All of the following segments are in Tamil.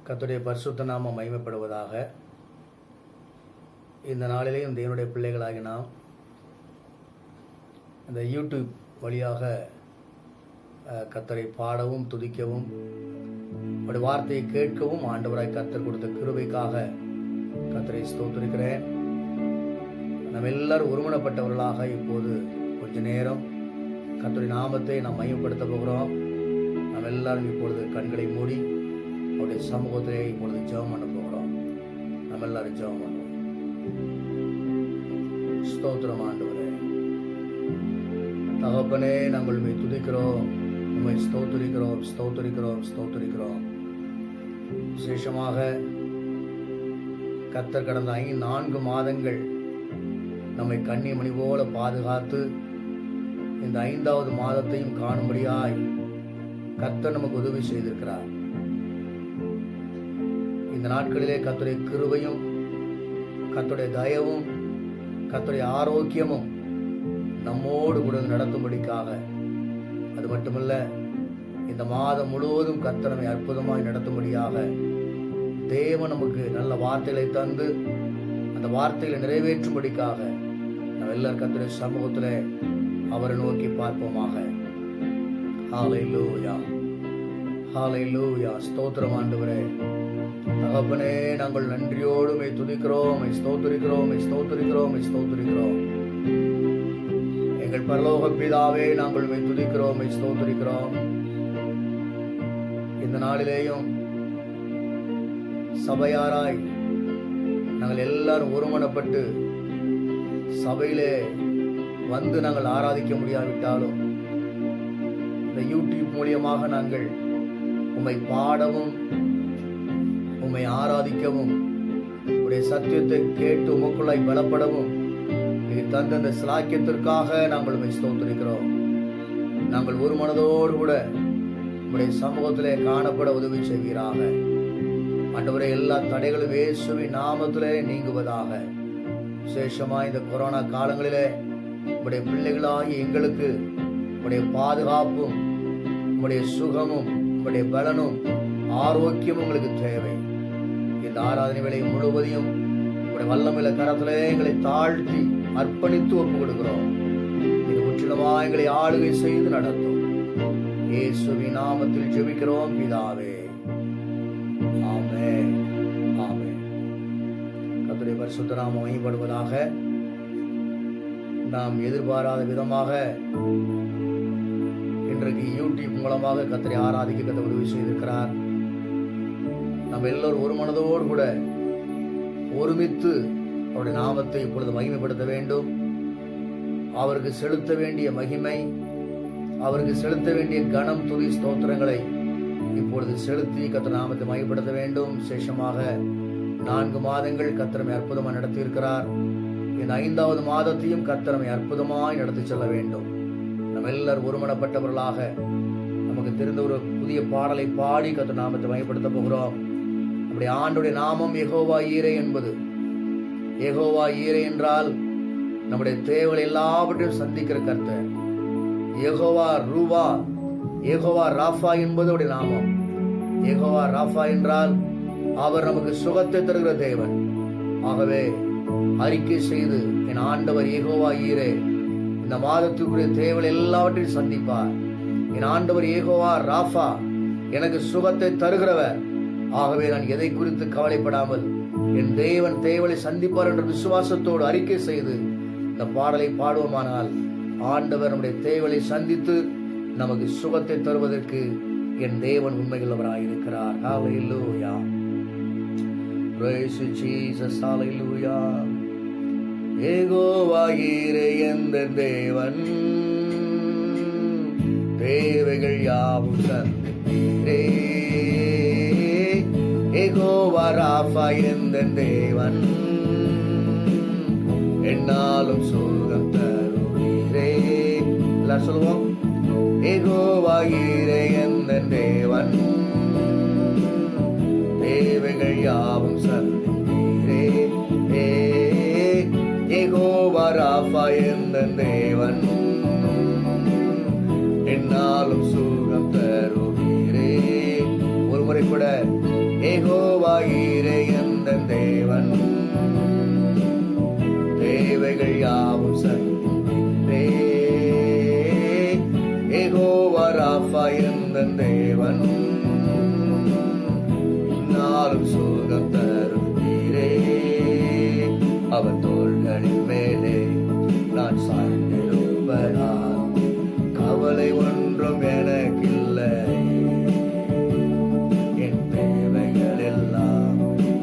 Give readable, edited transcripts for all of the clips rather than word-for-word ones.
கர்த்தருடைய பரிசுத்த நாமம் மகிமைப்படுவதாக. இந்த நாளிலேயும் தேவனுடைய பிள்ளைகளாகி நாம் இந்த யூடியூப் வழியாக கர்த்தரை பாடவும் துதிக்கவும் அவருடைய வார்த்தையை கேட்கவும் ஆண்டவராய் கர்த்தர் கொடுத்த கிருபைக்காக கர்த்தரை ஸ்தோத்திரிக்கிறேன். நம்ம எல்லாரும் ஒருமனப்பட்டவர்களாக இப்போது கொஞ்ச நேரம் கர்த்தருடைய நாமத்தை நாம் மகிமைப்படுத்த போகிறோம். நம்ம எல்லாரும் இப்பொழுது கண்களை மூடி அவருடைய சமூகத்திலே இப்பொழுது ஜெபம் பண்ண போகிறோம். நம்ம எல்லாரும் ஜெபம் பண்ணுவோம். ஸ்தோத்திரம் ஆண்டவரே, தகப்பனே, நாங்கள் உம்மை துதிக்கிறோம், உம்மை ஸ்தோத்திரிக்கிறோம், ஸ்தோத்திரிக்கிறோம், ஸ்தோத்திரிக்கிறோம். விசேஷமாக கர்த்தர் கடந்த 4 மாதங்கள் நம்மை கன்னிமணி போல பாதுகாத்து இந்த 5வது மாதத்தையும் காணும்படியாய் கர்த்தர் நமக்கு உதவி செய்திருக்கிறார். இந்த நாட்களிலே கர்த்தருடைய கிருபையும் கர்த்தருடைய தயவும் கர்த்தருடைய ஆரோக்கியமும் நம்மோடு கூட நடத்தும்படிக்காக, அது மட்டுமல்ல, இந்த மாதம் முழுவதும் கர்த்தர் நம்மை அற்புதமாய் நடத்தும்படியாக தேவன் நமக்கு நல்ல வார்த்தைகளை தந்து அந்த வார்த்தைகளை நிறைவேற்றும்படிக்காக நம்ம எல்லாரும் கர்த்தருடைய சமூகத்திலே அவரை நோக்கி பார்ப்போமாக. ஹல்லேலூயா, ஹல்லேலூயா. ஸ்தோத்திரம் ஆண்டவரே, தகப்பனே, நாங்கள் நன்றியோடு உம்மை துதிக்கிறோம், உம்மை ஸ்தோத்திரிக்கிறோம், உம்மை ஸ்தோத்திரிக்கிறோம், உம்மை ஸ்தோத்திரிக்கிறோம். எங்கள் பரலோக பிதாவே, நாங்கள் உம்மை துதிக்கிறோம், உம்மை ஸ்தோத்திரிக்கிறோம். இந்த நாளிலேயும் சபையாராய் நாங்கள் எல்லாரும் ஒருமனப்பட்டு சபையிலே வந்து நாங்கள் ஆராதிக்க முடியாவிட்டாலும் இந்த யூடியூப் மூலியமாக நாங்கள் உம்மை பாடவும் உம்மை ஆராதிக்கவும் உடைய சத்தியத்தை கேட்டு உமக்குள்ளாய் பலப்படவும் நீ தந்த இந்த சிலாக்கியத்திற்காக நாங்கள் உம்மை ஸ்தோத்திரிக்கிறோம். நாங்கள் ஒரு மனதோடு கூட உடைய சமூகத்திலே காணப்பட உதவி செய்வீராக. ஆண்டவரே, எல்லா தடைகளும் இயேசுவின் நாமத்திலே நீங்குவதாக. விசேஷமாக இந்த கொரோனா காலங்களிலே உடைய பிள்ளைகளாகி எங்களுக்கு உடைய பாதுகாப்பும் உடைய சுகமும் உடைய பலனும் ஆரோக்கியமும் எங்களுக்கு தேவை. இந்த ஆராதனை வேலை முழுவதையும் உடைய வல்லமையில கரத்திலே எங்களை தாழ்த்தி அர்ப்பணித்து ஒப்பு கொடுக்கிறோம். இது முற்றிலுமா எங்களை ஆளுகை செய்து நடத்தும். இயேசுவின் நாமத்தில் ஜெபிக்கிறோம் பிதாவே, ஆமென், ஆமென். கர்த்தருடைய பரிசுத்த நாமம் மகிமைப்படுவதாக. நாம் எதிர்பாராத விதமாக இன்றைக்கு யூடியூப் மூலமாக கர்த்தரை ஆராதிக்க கர்த்தர் உதவி செய்திருக்கிறார். நம்ம எல்லோரும் ஒரு மனதோடு கூட ஒருமித்து அவருடைய நாமத்தை இப்பொழுது மகிமைப்படுத்த வேண்டும். அவருக்கு செலுத்த வேண்டிய மகிமை, அவருக்கு செலுத்த வேண்டிய கனம், துதி, ஸ்தோத்திரங்களை இப்பொழுது செலுத்தி கர்த்தர் நாமத்தை மகிமைப்படுத்த வேண்டும். விசேஷமாக 4 மாதங்கள் கர்த்தரை அற்புதமாக நடத்தி இருக்கிறார். இந்த 5வது மாதத்தையும் கர்த்தரை அற்புதமாய் நடத்தி செல்ல வேண்டும். நம்ம எல்லாரும் ஒருமனப்பட்டவர்களாக நமக்கு தெரிந்த ஒரு புதிய பாடலை பாடி கர்த்தர் நாமத்தை மகிமைப்படுத்த போகிறோம். நம்முடைய ஆண்டுடைய நாமம் யெகோவா ஈரே என்பது. யெகோவா ஈரே என்றால் நம்முடைய தேவைகள் எல்லாவற்றையும் சந்திக்கிற கர்த்தர். யெகோவா ரூவா, யெகோவா ராஃபா என்பது அவருடைய நாமம். யெகோவா ராஃபா என்றால் அவர் நமக்கு சுகத்தை தருகிற தேவன். ஆகவே அறிக்கை செய்து, என் ஆண்டவர் யெகோவா ஈரே இந்த மாதத்துக்குரிய தேவைகள் எல்லாவற்றையும் சந்திப்பார். என் ஆண்டவர் யெகோவா ராஃபா எனக்கு சுகத்தை தருகிறவர். ஆகவே நான் எதை குறித்து கவலைப்படாமல் என் தேவன் தேவலை சந்திப்பார் என்ற விசுவாசத்தோடு அறிக்கை செய்து இந்த பாடலை பாடுவோமானால் ஆண்டவர் நம்முடைய தேவலை சந்தித்து நமக்கு சுகத்தை தருவதற்கு என் தேவன் உண்மையுள்ளவராயிருக்கிறார். ஹல்லேலூயா, praise you Jesus, hallelujah. Jehovah ஈரே எந்த தேவன், தேவைகள் யாவும் சந்திப்பீரே. யெகோவா ராஃபா எந்த தேவன், என்னாலும் சுகம் தருவீரே. எல்லாரும் சொல்லுவோம். யெகோவா ஈரே எந்த தேவன், தேவைகள் யாவும் சந்திப்பீரே. யெகோவா ராஃபா எந்த தேவன், என்னாலும் சுகம் தருவீரே. ஒரு முறை கூட ஏகோ யெகோவாயீரே எந்தன் தேவன், தேவைகள் யாவும் சந்திப்பே. யெகோவா ராஃபா எந்தன் தேவன், இந்நாளும் சுகம் தருவீரே. அவர் தோள்களின் மேலே நான் சாய்ந்திருப்பதால் கவலை ஒன்றும் எனக்கில்லை. என் தேவைகள் எல்லாம்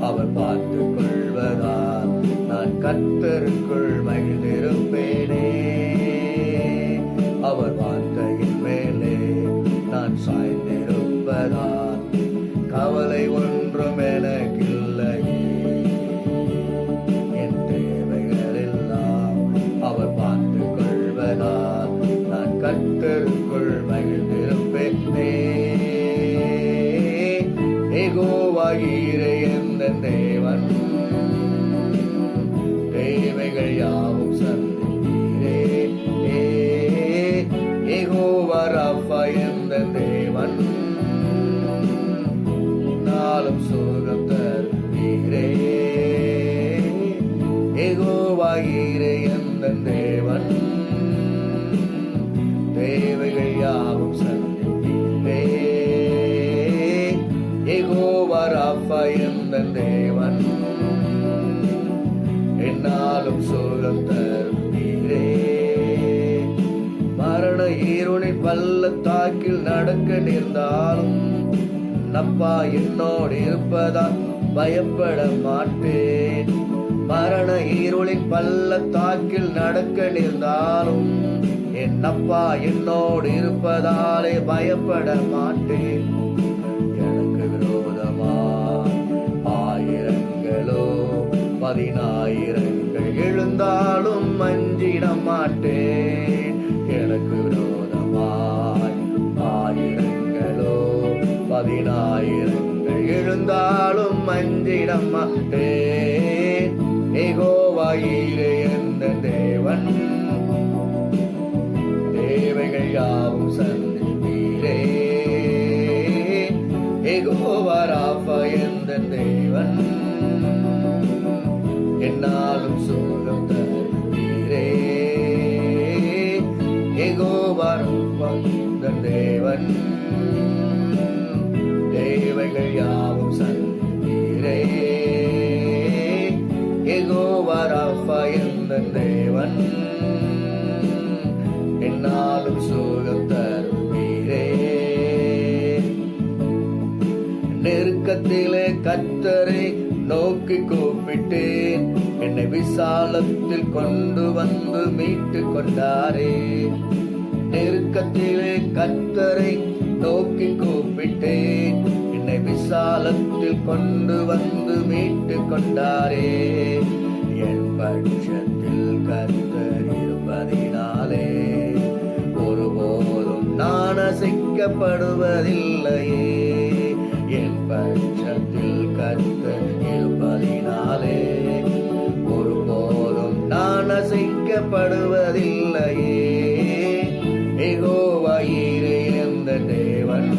அவர் பார்த்துக் கொள்வதால் நான் கர்த்தருக்குள் மகிழ்ந்திருப்பேனே. அவர் வார்த்தையின் மேலே நான் சாய்ந்திருப்பதால் கவலை ஒன்றும் எனக்கில்லை. என் தேவைகள் எல்லாம் அவர் பார்த்துக் கொள்வதால் நான் கர்த்தருக்குள் மகிழ்ந்திருப்பேனே. யெகோவாயீரே எந்தன் தேவன், தேவைகள் யாவும் சந்திப்பீரே. யெகோவா ராஃபா எந்தன் தேவன், நாளும் சுகம் தருவீரே. யெகோவாயீரே எந்தன் தேவன், தேவைகள் யாவும் சந்திப்பீரே. யெகோவா ராஃபா எந்தன் தேவன், என்னாலும் சுகம் தருவீரே. மரண ஈருளின் பள்ளத்தாக்கில் நடக்க நேர்ந்தாலும் அப்பா என்னோடு இருப்பதால் பயப்பட மாட்டேன். மரண ஈருளின் பள்ளத்தாக்கில் நடக்க நேர்ந்தாலும் என் அப்பா என்னோடு இருப்பதாலே பயப்பட மாட்டேன். எனக்கு விரோதமாய் ஆயிரங்களோ 10,000 எழுந்தாலும் அஞ்சிட மாட்டேன். எனக்கு விரோதமாய் ஆயிரங்களோ 10,000 எழுந்தாலும் அஞ்சிட மாட்டேன். யெகோவாயீரே எந்தன் தேவன், தேவைகள் யாவும் சந்திப்பீரே. யெகோவா ராஃபா எந்தன் தேவன், என்னாலும் சுகம் தருவீரே. யெகோவா ராஃபா எந்தன் தேவன், தேவைகள் யாவும் சந்திப்பீரே. யெகோவா ராஃபா எந்தன் தேவன், என்னாலும் சுகம் தருவீரே. நெருக்கத்திலே கர்த்தரை நோக்கி கூப்பிட்டேன், என்னை விசாலத்தில் கொண்டு வந்து மீட்டு கொண்டாரே. நெருக்கத்திலே கர்த்தரை நோக்கி கூப்பிட்டேன், என்னை விசாலத்தில் கொண்டு வந்து மீட்டு கொண்டாரே. என் பட்சத்தில் கர்த்தர் இருப்பதினாலே ஒருபோதும் நான் அசைக்கப்படுவதில்லையே. என் பட்சத்தில் கர்த்தர் இருப்பதினாலே ஒருபோதும் நான் அசைக்கப்படுவதில்லையே. யெகோவாயீரே எந்தன் தேவன்,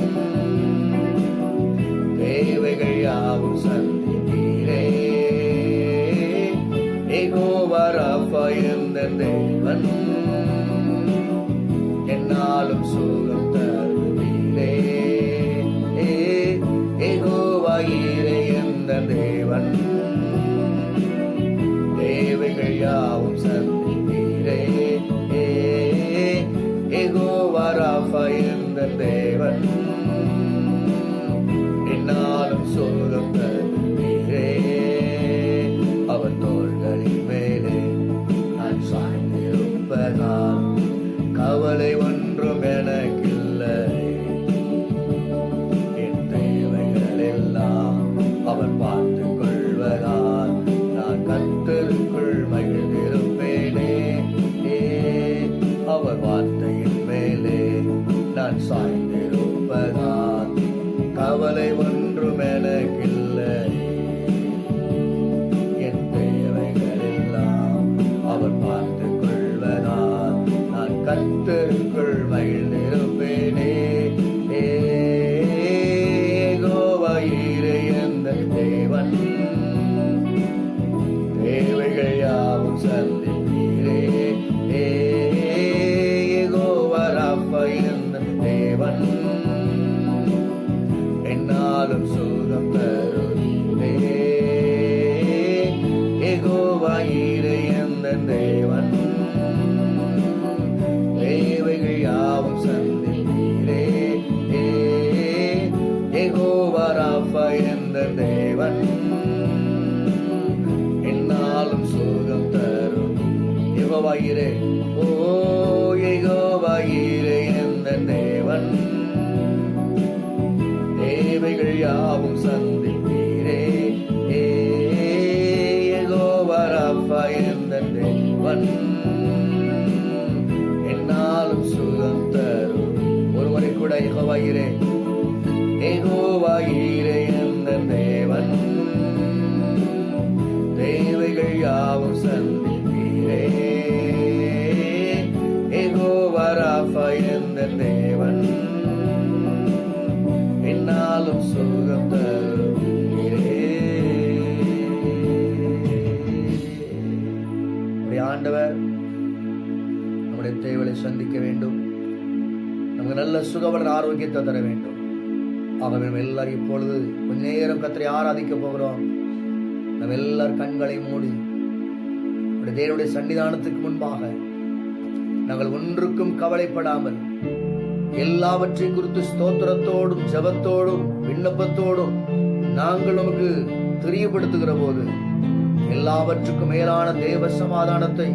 தேவைகள் யாவும் சந்திப்பீரே. யெகோவா ராஃபா எந்தன் தேவன், என்னாலும் சுகம் தருவீரே. யெகோவாயீரே எந்தன் தேவன், தேவைகள் யாவும் சந்திப்பீரே. யெகோவா ராஃபா எந்தன் தேவன், என்னாலும் சுகம் தருவீரே. அவர் தோள்களின் மேலே நான் சாய்ந்திருப்பதால் கவலை ஒன்றும் எனக்கில்லை. என் தேவைகள் எல்லாம் அவர் பார்த்துக் கொள்வதால் நான் கர்த்தருக்குள் மகிழ்ந்திருப்பேனே. அவர் வார்த்தையின் மேலே நான் சாய்ந்திருப்பதால் கவலை ஒன்றும் எனக்கில்லை. என் தேவைகள் எல்லாம் அவர் பார்த்துக் கொள்வதால் நான் கர்த்தருக்குள் மகிழ்ந்திருப்பேனே. யெகோவாயீரே எந்தன் தேவன், என்னாலும் சுகம் தரும் யெகோவா ஈரே. ஓ யெகோவா ஈரே எந்த தேவன், தேவைகள் யாவும் சந்திப்பீரே. யெகோவா ராஃபா எந்த தேவன், என்னாலும் சுகம் தரும். ஒருவரை கூட யெகோவா ஈரே, யெகோவா ஈரே எந்த தேவன், தேவைகள் யாவும் சந்திப்பீரே. யெகோவா ராஃபா எந்த தேவன், என்னாலும் சுகம் தருவீரே. ஆண்டவர் நம்முடைய தேவைகளை சந்திக்க வேண்டும், நமக்கு நல்ல சுகவளர் ஆரோக்கியத்தை தர வேண்டும். ஆகவே நம்ம எல்லாரும் இப்பொழுது கொஞ்ச நேரம் கர்த்தரை ஆராதிக்க போகிறோம். நம்ம எல்லாரும் கண்களை மூடி தேவனுடைய சன்னிதானத்துக்கு முன்பாக நாங்கள் ஒன்றுக்கும் கவலைப்படாமல் எல்லாவற்றை குறித்து ஸ்தோத்திரத்தோடும் ஜெபத்தோடும் விண்ணப்பத்தோடும் நாங்கள் நமக்கு தெரியப்படுத்துகிற போது எல்லாவற்றுக்கும் மேலான தேவ சமாதானத்தை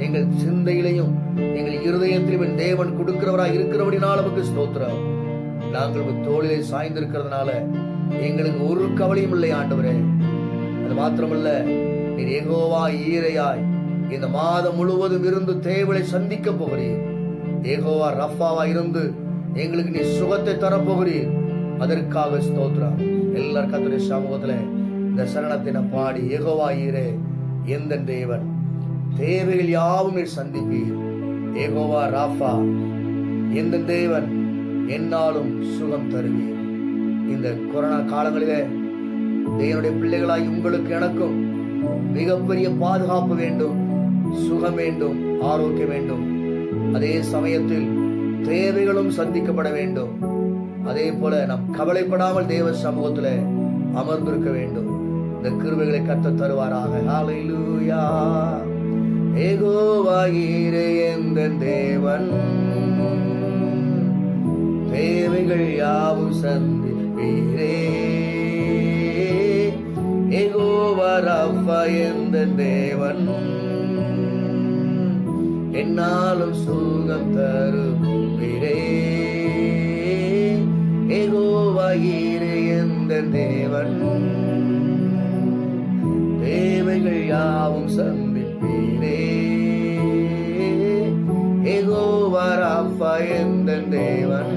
எங்கள் சிந்தையிலையும் எங்கள் இருதயத்திலும் தேவன் கொடுக்கிறவராய் இருக்கிறபடினால் நமக்கு ஸ்தோத்திரம். நாங்கள் தோளிலே சாய்ந்திருக்கிறதுனால எங்களுக்கு ஒரு கவலையும் இல்லை ஆண்டவரே. அது மாத்திரமல்ல, நீர் யெகோவா ஈரையாய் இந்த மாதம் முழுவதும் இருந்து தேவனை சந்திக்க போகிறீர். யெகோவா ரஃபாவா இருந்து எங்களுக்கு நீ சுகத்தை தரப்போகிறீர். அதற்காக ஸ்தோத்திரம். எல்லாரும் கர்த்தருடைய சமூகத்துல இந்த சரணத்தினை பாடி, யெகோவா ஈரே எந்த தேவன், தேவைகள் யாவும் நீர் சந்திப்பீர். யெகோவா ராஃபா எந்த தேவன், என்னாலும் சுகம் தருவீர். இந்த கொரோனா காலங்களிலே தேவனுடைய பிள்ளைகளாய் உங்களுக்கு எனக்கும் மிகப்பெரிய பாதுகாப்பு வேண்டும், சுகம் வேண்டும், ஆரோக்கியம் வேண்டும். அதே சமயத்தில் தேவைகளும் சந்திக்கப்பட வேண்டும். அதே போல நாம் கவலைப்படாமல் தேவ சமூகத்தில் அமர்ந்திருக்க வேண்டும். இந்த கிருபைகளை கர்த்தர் தருவாராக. ஹல்லேலூயா. யெகோவா ஈரே எந்த தேவன், தேவைகள் யாவும் சந்திப்பீரே. யெகோவா ராஃபா எந்த தேவன், என்னாலும் சுகம் தருவீரே. யெகோவா ஈரே எந்த தேவன், தேவைகள் யாவும் சந்திப்பீரே. யெகோவா ராஃபா எந்த தேவன்,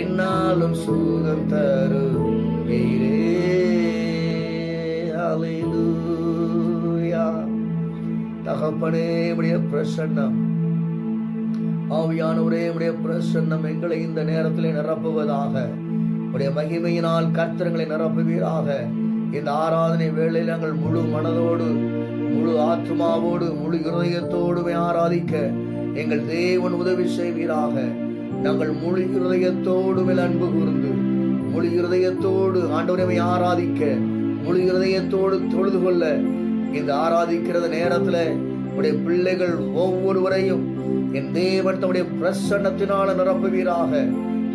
என்னாலும் சுகம் தருவீரே. ஹல்லேலூயா. தகப்பனே, உம்முடைய பிரசன்னம், ஆவியானவரே, உம்முடைய பிரசன்னம் எங்களை இந்த நேரத்திலே நிரப்புவதாக. உம்முடைய மகிமையினால் கர்த்தர்களை நிரப்புவீராக. இந்த ஆராதனை வேளையில் நாங்கள் முழு மனதோடு, முழு ஆத்மாவோடு, முழு இருதயத்தோடுமே ஆராதிக்க எங்கள் தேவன் உதவி செய்வீராக. நாங்கள் முழு இருதயத்தோடு மேல் அன்பு கூர்ந்து, முழு இருதயத்தோடு ஆண்டவரை ஆராதிக்க, முழு இருதயத்தோடு தொழுது கொள்ள இந்த ஆராதிக்கிறது நேரத்துல உடைய பிள்ளைகள் ஒவ்வொருவரையும் என் தேவன் தம்முடைய பிரசன்னத்தினால் நிரப்புவீராக.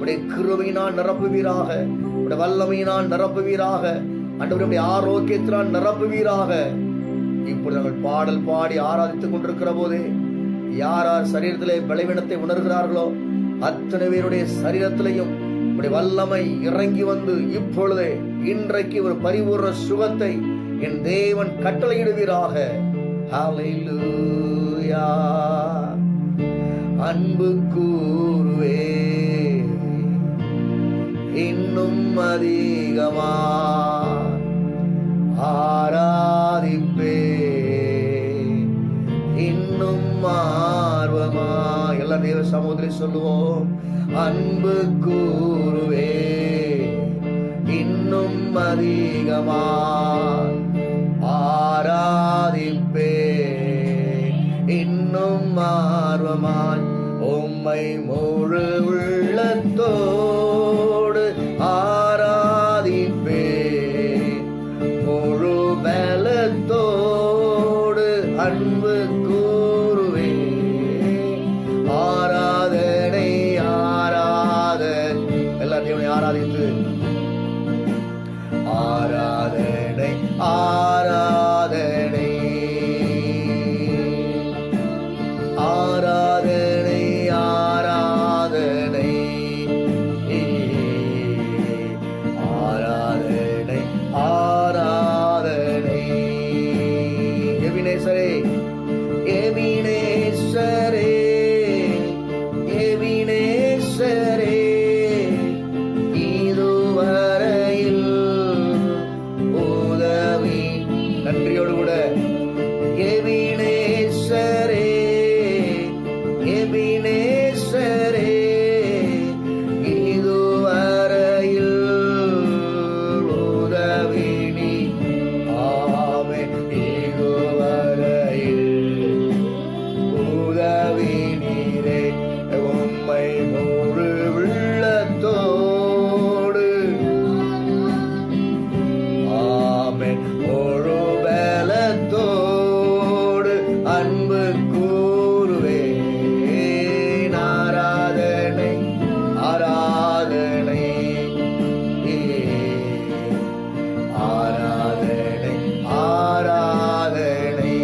உடைய கிருபையினால் நிரப்புவீராக. உடைய வல்லமையினால் நிரப்புவீராக. ஆண்டவருடைய ஆரோக்கியத்தினால் நிரப்புவீராக. இப்பொழுது நாங்கள் பாடல் பாடி ஆராதித்துக் கொண்டிருக்கிற போதே யார் யார் சரீரத்திலே பலவீனத்தை உணர்கிறார்களோ அத்தனை பேருடைய சரீரத்திலையும் உடைய வல்லமை இறங்கி வந்து இப்பொழுதே இன்றைக்கு ஒரு பரிபூர்ண சுகத்தை என் தேவன் கட்டளையிடுவீராக. ஹல்லேலூயா. அன்பு கூறுவே இன்னும் அதிகமா ஆராதிப்பே இன்னும் ஆர்வமா. எல்லா தேவ சமூகத்திலே சொல்லுவோம். அன்பு கூறுவே இன்னும் அதிகமா ஆராதிப்பே இன்னும் ஆர்வமாய் உம்மை முழு உள்ளத்தோடு ஆராதிப்பே முழு பலத்தோடு அன்பு கூறுவே. ஆராதனை ஆராதனை எல்லாத்தையும் ஆராதித்து எபினேசரே, எபினேசரே, எபினேசரே, இதுவரையில் உதவி. நன்றியோடு கூட எபினேசரே, எபினேசரே, இதுவரையில் உதவி நீ. ஆமென். இதுவரையில் உதவி நீரே. உம்மை முழு உள்ளத்தோடு, ஆமென், முழு பலத்தோடு அன்பு கூறுவேன். ஆராதனை, ஆராதனை, ஆராதனை, ஆராதனை,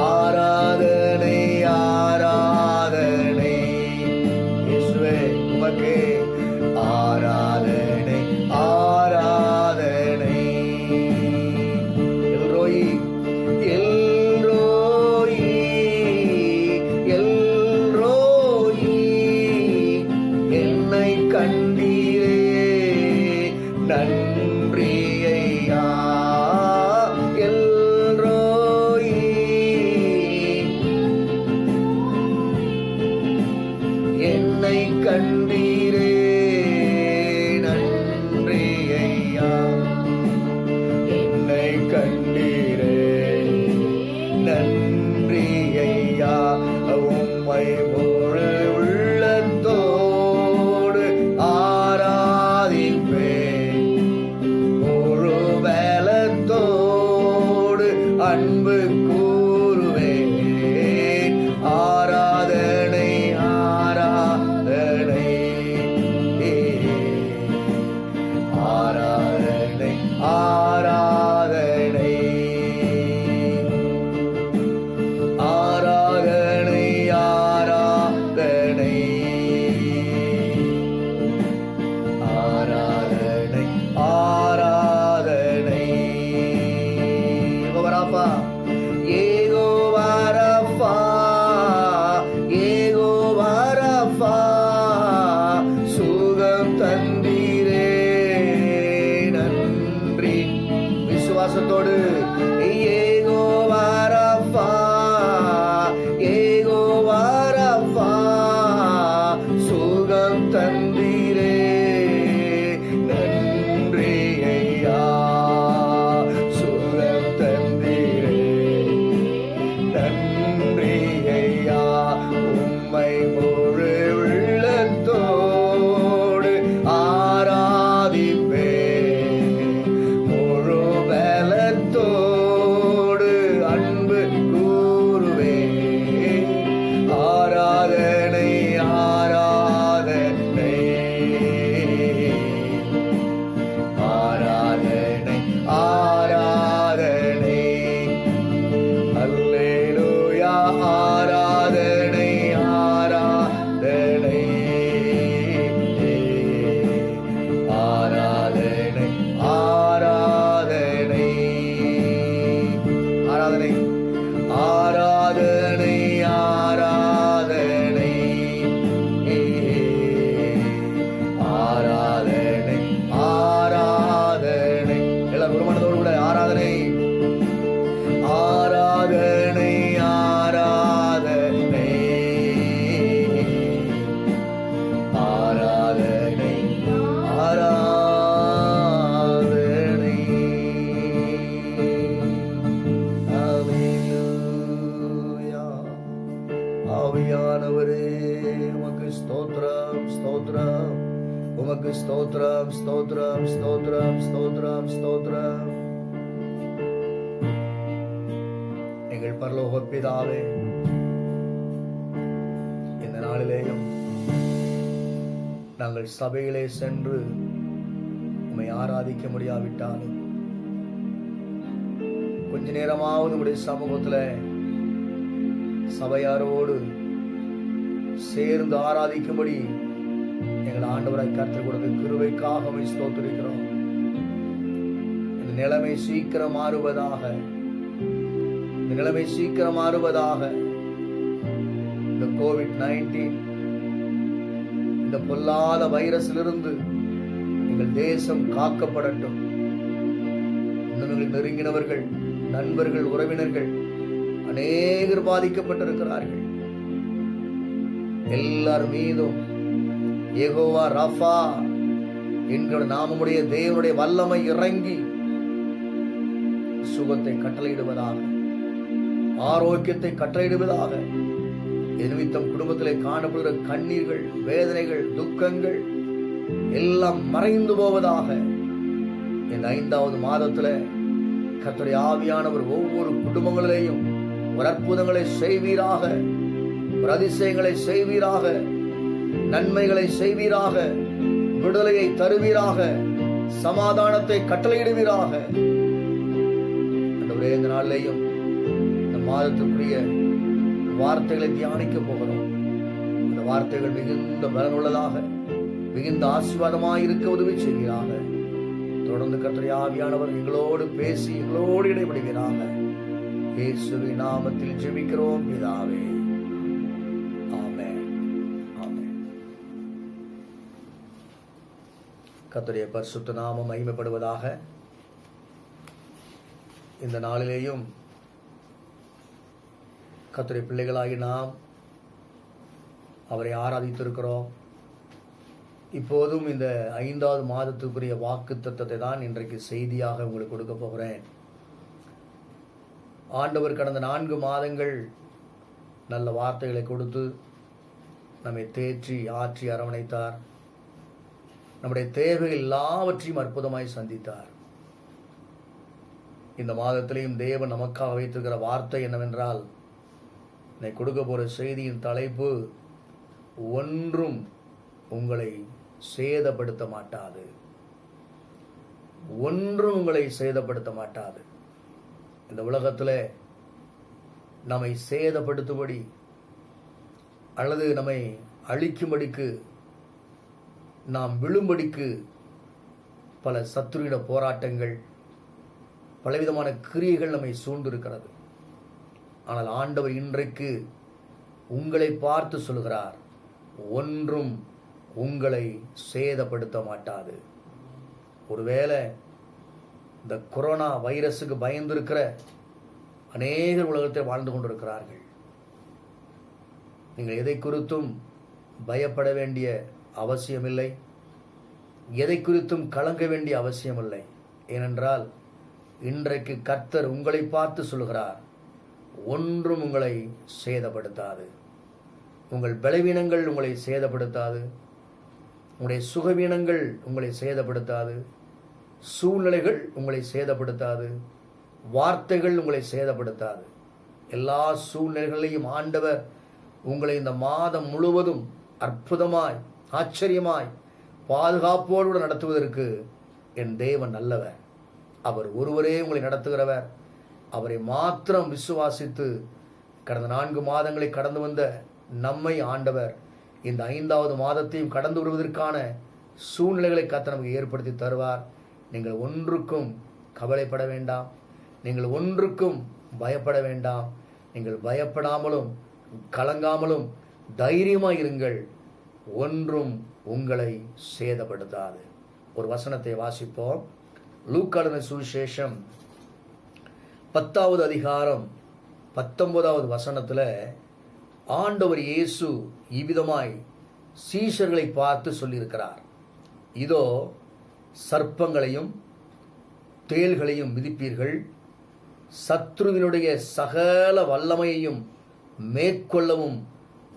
ஆராதனை, ஆராதனை. இயேசுவே உமக்கே ஆராதனை, ஆராதனை. எல்ரோயி, எல்ரோயி, எல்ரோயி, என்னை கண்டீரே, நன்றி ஐயா. எல்ரோயி, என்னை கண்டீரே, நன்றி ஐயா. என்னை கண்டீரே, நன்றி ஐயா. உம்மை முழு உள்ளத்தோடு ஆராதிப்பேன். முழு பலத்தோடு அன்பு கூறுவேன். ஆராதனை, ஆராதனை, ஆராதனை, ஆராதனை, ஆராதனை, ஆராதனை, ஆராதனை, ஆராதனை. யெகோவா ராஃபா, யெகோவா ராஃபா, யெகோவா ராஃபா, சுகம் தந்தீரே, நன்றி. விசுவாசத்தோடு யெகோவா ராஃபா, யெகோவா ராஃபா, சுகம் தந்தீரே, நன்றி ஐயா. சுகம் தந்தீரே, நன்றி ஐயா. உம்மை முழு உள்ளத்தோடு ஆராதிப்பேன். முழு பலத்தோடு அன்பு கூறுவேன். ஆராதனை, ஆராதனை, ஆராதனை, ஆராதனை. அல்லேலூயா. ஆராதனை, ஆராதனை, ஆராதனை, ஆராதனை, ஆராதனை, ஆராதனை, ஆராதனை, ஆராதனை, ஆராதனை. எல்லாரும் ஒரு மனதோடு கூட ஆராதனை, ஆராதனை, ஆராதனை, ஆராதனை, ஆராதனை. ஹல்லேலூயா. ஆவியானவரே உமக்கு ஸ்தோத்திரம், ஸ்தோத்திரம். உமக்கு ஸ்தோத்திரம், ஸ்தோத்திரம், ஸ்தோத்திரம், ஸ்தோத்திரம், ஸ்தோத்திரம். எங்கள் பரலோக பிதாவே, இந்த நாளிலேயும் நாங்கள் சபையிலே சென்று உம்மை ஆராதிக்க முடியாவிட்டாலும் கொஞ்ச நேரமாவது உடைய சமூகத்தில் சபையாரோடு சேர்ந்து ஆராதிக்கும்படி எங்கள் ஆண்டவராய் கர்த்தர் கொடுத்த கிருபைக்காக உம்மை ஸ்தோத்திரிக்கிறோம். இந்த நிலைமை சீக்கிரம் மாறுவதாக. இந்த நிலைமை சீக்கிரம் மாறுவதாக. இந்த கோவிட்-19 இந்த பொல்லாத வைரஸிலிருந்து எங்கள் தேசம் காக்கப்படட்டும். இன்னும் எங்கள் நெருங்கினவர்கள், நண்பர்கள், உறவினர்கள் அநேகர் பாதிக்கப்பட்டிருக்கிறார்கள். எல்லார் மீதும் யெகோவா ராஃபா என்கிற நாமமுடைய தேவனுடைய வல்லமை இறங்கி சுகத்தை கட்டளையிடுவதாக, ஆரோக்கியத்தை கட்டளையிடுவதாக. நிமித்தம் குடும்பத்திலே காணப்படுகிற கண்ணீர்கள், வேதனைகள், துக்கங்கள் எல்லாம் மறைந்து போவதாக. இந்த 5வது மாதத்துல கர்த்தருடைய ஆவியானவர் ஒவ்வொரு குடும்பங்களிலேயும் ஒரு அற்புதங்களை செய்வீராக, ஒரு அதிசயங்களை செய்வீராக, நன்மைகளை செய்வீராக, விடுதலையை தருவீராக, சமாதானத்தை கட்டளையிடுவீராக. இந்த நாளிலேயும் இந்த மாதத்துக்குரிய வார்த்தைகளை தியானிக்க போகிறோம். அந்த வார்த்தைகள் மிகுந்த பலனுள்ளதாக, மிகுந்த ஆசீர்வாதமாய் இருக்க உதவி செய்வீராக. தொடர்ந்து கர்த்தருடைய ஆவியானவர் எங்களோடு பேசி எங்களோடு இடைபடுவீராக. இயேசுவின் நாமத்தில் ஜெபிக்கிறோம் பிதாவே, ஆமென், ஆமென். கர்த்தருடைய பரிசுத்த நாமம் மகிமைப்படுவதாக. இந்த நாளிலேயும் கர்த்தருடைய பிள்ளைகளாகி நாம் அவரை ஆராதித்திருக்கிறோம். இப்போதும் இந்த 5வது மாதத்துக்குரிய வாக்குத்தத்தத்தை தான் இன்றைக்கு செய்தியாக உங்களுக்கு கொடுக்க போகிறேன். ஆண்டவர் கடந்த 4 மாதங்கள் நல்ல வார்த்தைகளை கொடுத்து நம்மை தேற்றி ஆற்றி அரவணைத்தார். நம்முடைய தேவைகள் எல்லாவற்றையும் அற்புதமாய் சந்தித்தார். இந்த மாதத்திலேயும் தேவன் நமக்காக வைத்திருக்கிற வார்த்தை என்னவென்றால், நான் கொடுக்க போகிற செய்தியின் தலைப்பு, ஒன்றும் உங்களை சேதப்படுத்த மாட்டாது. ஒன்றும் உங்களை சேதப்படுத்த மாட்டாது. இந்த உலகத்தில் நம்மை சேதப்படுத்தும்படி அல்லது நம்மை அழிக்கும்படிக்கு, நாம் விழும்படிக்கு பல சத்துருவிட போராட்டங்கள், பலவிதமான கிரியைகள் நம்மை சூழ்ந்திருக்கிறது. ஆனால் ஆண்டவர் இன்றைக்கு உங்களை பார்த்து சொல்கிறார், ஒன்றும் உங்களை சேதப்படுத்த மாட்டாது. ஒருவேளை இந்த கொரோனா வைரஸுக்கு பயந்திருக்கிற அநேகர் உலகத்தில் வாழ்ந்து கொண்டிருக்கிறார்கள். நீங்கள் எதை குறித்தும் பயப்பட வேண்டிய அவசியமில்லை, எதை குறித்தும் கலங்க வேண்டிய அவசியமில்லை. ஏனென்றால் இன்றைக்கு கர்த்தர் உங்களை பார்த்து சொல்கிறார், ஒன்றும் உங்களை சேதப்படுத்தாது. உங்கள் பலவீனங்கள் உங்களை சேதப்படுத்தாது, உங்களுடைய சுகவீனங்கள் உங்களை சேதப்படுத்தாது, சூழ்நிலைகள் உங்களை சேதப்படுத்தாது, வார்த்தைகள் உங்களை சேதப்படுத்தாது. எல்லா சூழ்நிலைகளையும் ஆண்டவர் உங்களை இந்த மாதம் முழுவதும் அற்புதமாய், ஆச்சரியமாய், பாதுகாப்போடு நடத்துவதற்கு என் தேவன் நல்லவர். அவர் ஒருவரே உங்களை நடத்துகிறவர். அவரை மாத்திரம் விசுவாசித்து கடந்த 4 மாதங்களை கடந்து வந்த நம்மை ஆண்டவர் இந்த 5வது மாதத்தையும் கடந்து வருவதற்கான சூழ்நிலைகளை கர்த்தர் நமக்கு ஏற்படுத்தி தருவார். நீங்கள் ஒன்றுக்கும் கவலைப்பட வேண்டாம், நீங்கள் ஒன்றுக்கும் பயப்பட வேண்டாம். நீங்கள் பயப்படாமலும் கலங்காமலும் தைரியமாக இருங்கள். ஒன்றும் உங்களை சேதப்படுத்தாது. ஒரு வசனத்தை வாசிப்போம். லூக்கா எழுதின சுவிசேஷம் 10வது அதிகாரம் 19வது வசனத்தில் ஆண்டவர் இயேசு இவ்விதமாய் சீஷர்களை பார்த்து சொல்லியிருக்கிறார், இதோ சர்ப்பங்களையும் தேள்களையும் மிதிப்பீர்கள், சத்ருவினுடைய சகல வல்லமையையும் மேற்கொள்ளவும்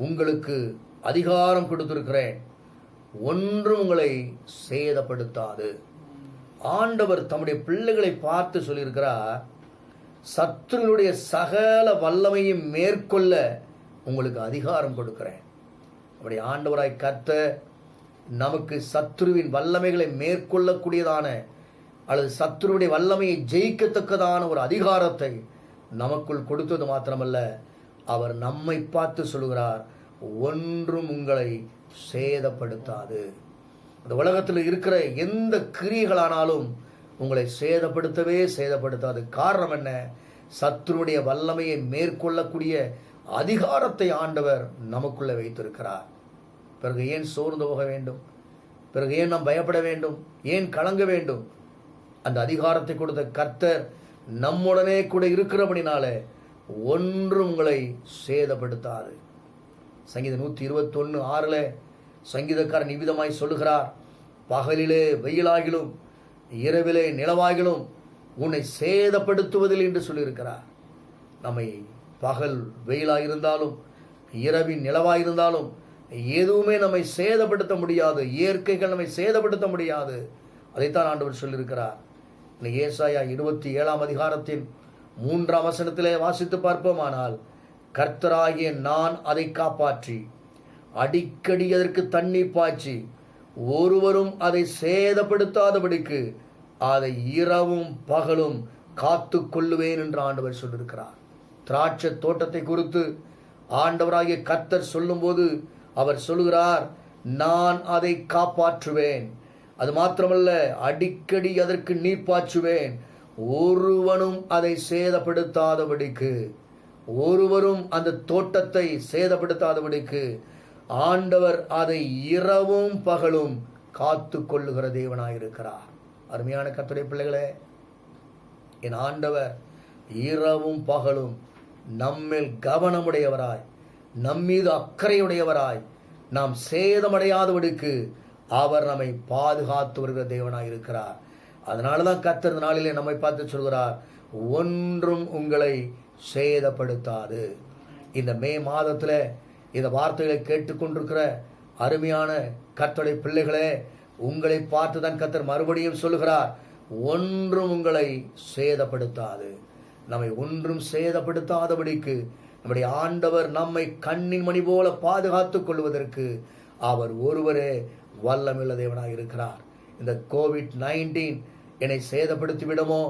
உங்களுக்கு அதிகாரம் கொடுத்திருக்கிறேன், ஒன்றும் உங்களை சேதப்படுத்தாது. ஆண்டவர் தம்முடைய பிள்ளைகளை பார்த்து சொல்லியிருக்கிறார், சத்ருவினுடைய சகல வல்லமையும் மேற்கொள்ள உங்களுக்கு அதிகாரம் கொடுக்கிறேன். அப்படி ஆண்டவராய் கர்த்தர் நமக்கு சத்ருவின் வல்லமைகளை மேற்கொள்ளக்கூடியதான அல்லது சத்ருவுடைய வல்லமையை ஜெயிக்கத்தக்கதான ஒரு அதிகாரத்தை நமக்குள் கொடுத்தது மாத்திரமல்ல, அவர் நம்மை பார்த்து சொல்கிறார், ஒன்றும் உங்களை சேதப்படுத்தாது. இந்த உலகத்தில் இருக்கிற எந்த கிரியைகளானாலும் உங்களை சேதப்படுத்தாது. காரணம் என்ன? சத்துருடைய வல்லமையை மேற்கொள்ளக்கூடிய அதிகாரத்தை ஆண்டவர் நமக்குள்ள வைத்திருக்கிறார். பிறகு ஏன் சோர்ந்து போக வேண்டும்? பிறகு ஏன் நாம் பயப்பட வேண்டும்? ஏன் கலங்க வேண்டும்? அந்த அதிகாரத்தை கொடுத்த கர்த்தர் நம்முடனே கூட இருக்கிறபடினால ஒன்றும் உங்களை சேதப்படுத்தாது. சங்கீதம் 121:6 சங்கீதக்காரன் இவ்விதமாய் சொல்லுகிறார், பகலிலே வெயிலாகிலும் இரவிலே நிலவாகிலும் உன்னை சேதப்படுத்துவதில் என்று சொல்லியிருக்கிறார். நம்மை பகல் வெயிலாயிருந்தாலும் இரவின் நிலவாயிருந்தாலும் எதுவுமே நம்மை சேதப்படுத்த முடியாது. இயற்கைகள் நம்மை சேதப்படுத்த முடியாது. அதைத்தான் ஆண்டவர் சொல்லியிருக்கிறார். ஏசாயா 27:3 வாசித்து பார்ப்போமானால், கர்த்தராகிய நான் அதை காப்பாற்றி அடிக்கடி அதற்கு தண்ணீர் பாய்ச்சி ஒருவரும் அதை சேதப்படுத்தாதபடிக்கு அதை இரவும் பகலும் காத்து கொள்ளுவேன் என்று ஆண்டவர் சொல்லியிருக்கிறார். திராட்சை தோட்டத்தை குறித்து ஆண்டவராகிய கர்த்தர் சொல்லும்போது அவர் சொல்லுகிறார், நான் அதை காப்பாற்றுவேன். அது மாத்திரமல்ல, அடிக்கடி அதற்கு நீர் பாய்ச்சுவேன், ஒருவனும் அதை சேதப்படுத்தாதபடிக்கு, ஒருவரும் அந்த தோட்டத்தை சேதப்படுத்தாதபடிக்கு ஆண்டவர் அதை இரவும் பகலும் காத்து கொள்ளுகிற தேவனாயிருக்கிறார். அருமையான கர்த்தருடைய பிள்ளைகளே, என் ஆண்டவர் இரவும் பகலும் நம்மேல் கவனமுடையவராய், நம்மீது அக்கறையுடையவராய், நாம் சேதமடையாதபடிக்கு அவர் நம்மை பாதுகாத்து வருகிற தேவனாய் இருக்கிறார். அதனாலதான் கர்த்தர் இந்த நாளிலே நம்மை பார்த்து சொல்கிறார், ஒன்றும் உங்களை சேதப்படுத்தாது. இந்த மே மாதத்துல இந்த வார்த்தைகளை கேட்டுக்கொண்டிருக்கிற அருமையான கர்த்தருடைய பிள்ளைகளே, உங்களை பார்த்துதான் கர்த்தர் மறுபடியும் சொல்லுகிறார், ஒன்றும் உங்களை சேதப்படுத்தாது. நம்மை ஒன்றும் சேதப்படுத்தாதபடிக்கு நம்முடைய ஆண்டவர் நம்மை கண்ணின் மணி போல பாதுகாத்துக் கொள்வதற்கு அவர் ஒருவரே வல்லமையுள்ள தேவனாக இருக்கிறார். இந்த COVID-19 என்னை சேதப்படுத்தி விடுமோ,